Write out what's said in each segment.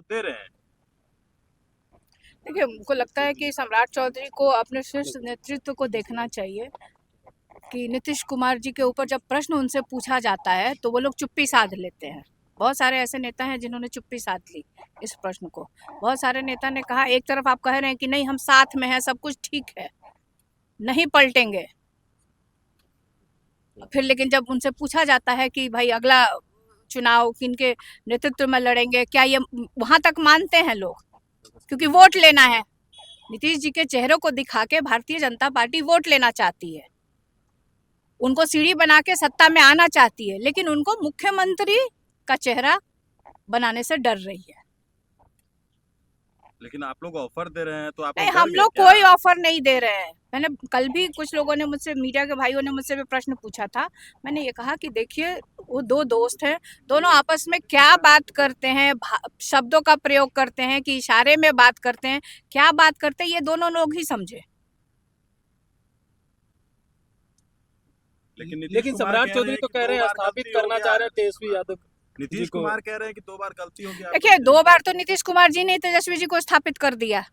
दे रहे हैं। देखिए, मुझको लगता है कि सम्राट चौधरी को अपने शीर्ष नेतृत्व को देखना चाहिए कि नीतीश कुमार जी के ऊपर जब प्रश्न उनसे पूछा जाता है तो वो लोग चुप्पी साध लेते हैं। बहुत सारे ऐसे नेता हैं जिन्होंने चुप्पी साध ली इस प्रश्न को। बहुत सारे नेता ने कहा, एक तरफ आप कह रहे हैं कि नहीं हम साथ में हैं, सब कुछ ठीक है, नहीं पलटेंगे, फिर लेकिन जब उनसे पूछा जाता है कि भाई अगला चुनाव किनके नेतृत्व में लड़ेंगे, क्या ये वहां तक मानते हैं लोग? क्योंकि वोट लेना है। नीतीश जी के चेहरों को दिखा के भारतीय जनता पार्टी वोट लेना चाहती है, उनको सीढ़ी बना के सत्ता में आना चाहती है, लेकिन उनको मुख्यमंत्री का चेहरा बनाने से डर रही है। लेकिन आप लोग ऑफर दे रहे हैं तो आप नहीं, लोग डर हम गए लोग क्या? कोई ऑफर नहीं दे रहे हैं। मैंने कल भी कुछ लोगों ने मुझसे, मीडिया के भाइयों ने मुझसे भी प्रश्न पूछा था। मैंने ये कहा कि देखिए, वो दो दोस्त हैं, दोनों आपस में क्या बात करते हैं, शब्दों का प्रयोग करते हैं कि इशारे में बात करते हैं, क्या बात करते हैं ये दोनों लोग ही समझे। लेकिन सम्राट चौधरी तो कह रहे हैं स्थापित करना चाह रहे हैं तेजस्वी यादव। नीतीश कुमार कह रहे हैं कि 2 बार गलती होगी। देखिए, 2 बार तो नीतीश कुमार जी ने तेजस्वी जी को स्थापित कर दिया।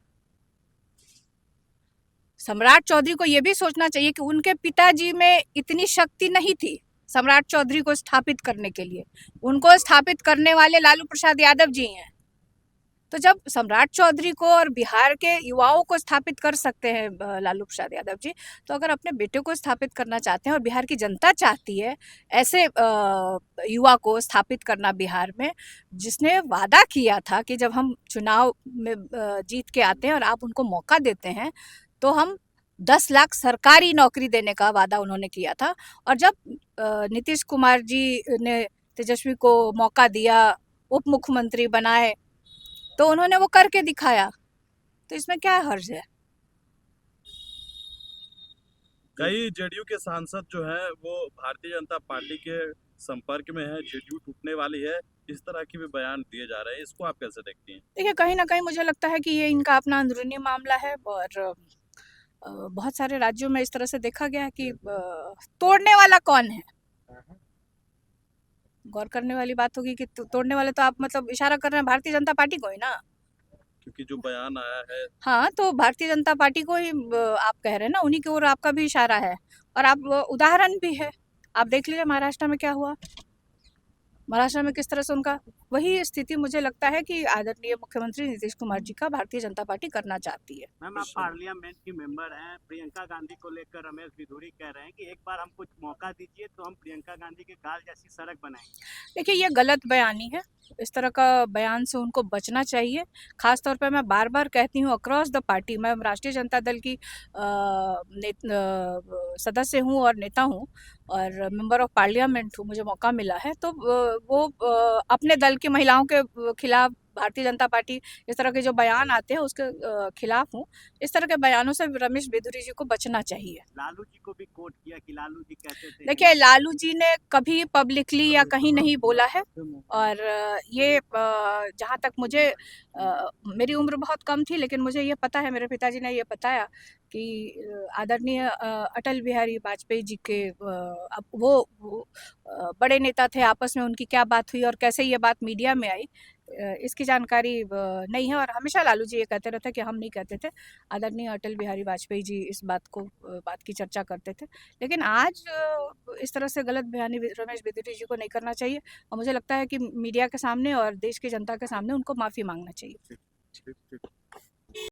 सम्राट चौधरी को यह भी सोचना चाहिए कि उनके पिताजी में इतनी शक्ति नहीं थी सम्राट चौधरी को स्थापित करने के लिए। उनको स्थापित करने वाले लालू प्रसाद यादव जी हैं। तो जब सम्राट चौधरी को और बिहार के युवाओं को स्थापित कर सकते हैं लालू प्रसाद यादव जी, तो अगर अपने बेटे को स्थापित करना चाहते हैं और बिहार की जनता चाहती है ऐसे युवा को स्थापित करना बिहार में, जिसने वादा किया था कि जब हम चुनाव में जीत के आते हैं और आप उनको मौका देते हैं तो हम 10 लाख सरकारी नौकरी देने का वादा उन्होंने किया था। और जब नीतीश कुमार जी ने तेजस्वी को मौका दिया, उप मुख्यमंत्री बनाए, तो उन्होंने वो करके दिखाया। तो इसमें क्या हर्ज है? कई जेडीयू के सांसद जो हैं वो भारतीय जनता पार्टी के संपर्क में है, जेडीयू टूटने वाली है, इस तरह के भी बयान दिए जा रहे हैं। इसको आप कैसे देखती हैं? देखिए, कहीं ना कहीं मुझे लगता है कि ये इनका अपना अंदरूनी मामला है और बहुत सारे राज्यों में इस तरह से देखा गया है कि तोड़ने वाला कौन है। गौर करने वाली बात होगी कि तोड़ने वाले तो आप मतलब इशारा कर रहे हैं भारतीय जनता पार्टी को ही ना, क्योंकि जो बयान आया है। हाँ, तो भारतीय जनता पार्टी को ही आप कह रहे हैं ना, उन्हीं की ओर आपका भी इशारा है। और आप उदाहरण भी है, आप देख लीजिए महाराष्ट्र में क्या हुआ। महाराष्ट्र में किस तरह से उनका वही स्थिति मुझे लगता है कि आदरणीय मुख्यमंत्री नीतीश कुमार जी का भारतीय जनता पार्टी करना चाहती है। मैम, आप पार्लियामेंट की मेंबर हैं, प्रियंका गांधी को लेकर रमेश बिधूरी कह रहे हैं कि एक बार हमको मौका दीजिए तो हम प्रियंका गांधी के गाल जैसी सड़क बनाएंगे। देखिए, ये गलत बयानी है, इस तरह का बयान से उनको बचना चाहिए। खास तौर पे मैं बार बार कहती हूँ, अक्रॉस द पार्टी, मैं राष्ट्रीय जनता दल की सदस्य हूँ और नेता हूँ और मेंबर ऑफ पार्लियामेंट हूँ, मुझे मौका मिला है, तो वो अपने दल की महिलाओं के खिलाफ भारतीय जनता पार्टी इस तरह के जो बयान आते हैं उसके खिलाफ हूँ। इस तरह के बयानों से रमेश बिधूरी जी को बचना चाहिए। लालू जी को भी कोट किया कि लालू जी कहते थे। देखिए, लालू जी ने कभी पब्लिकली या कहीं नहीं बोला है और ये जहाँ तक मुझे मेरी उम्र बहुत कम थी, लेकिन मुझे ये पता है, मेरे पिताजी ने ये बताया कि आदरणीय अटल बिहारी वाजपेयी जी के अब वो बड़े नेता थे, आपस में उनकी क्या बात हुई और कैसे ये बात मीडिया में आई, इसकी जानकारी नहीं है। और हमेशा लालू जी ये कहते रहते कि हम नहीं कहते थे, आदरणीय अटल बिहारी वाजपेयी जी इस बात की चर्चा करते थे। लेकिन आज इस तरह से गलत बयानी रमेश बिधूरी जी को नहीं करना चाहिए और मुझे लगता है कि मीडिया के सामने और देश की जनता के सामने उनको माफ़ी मांगना चाहिए।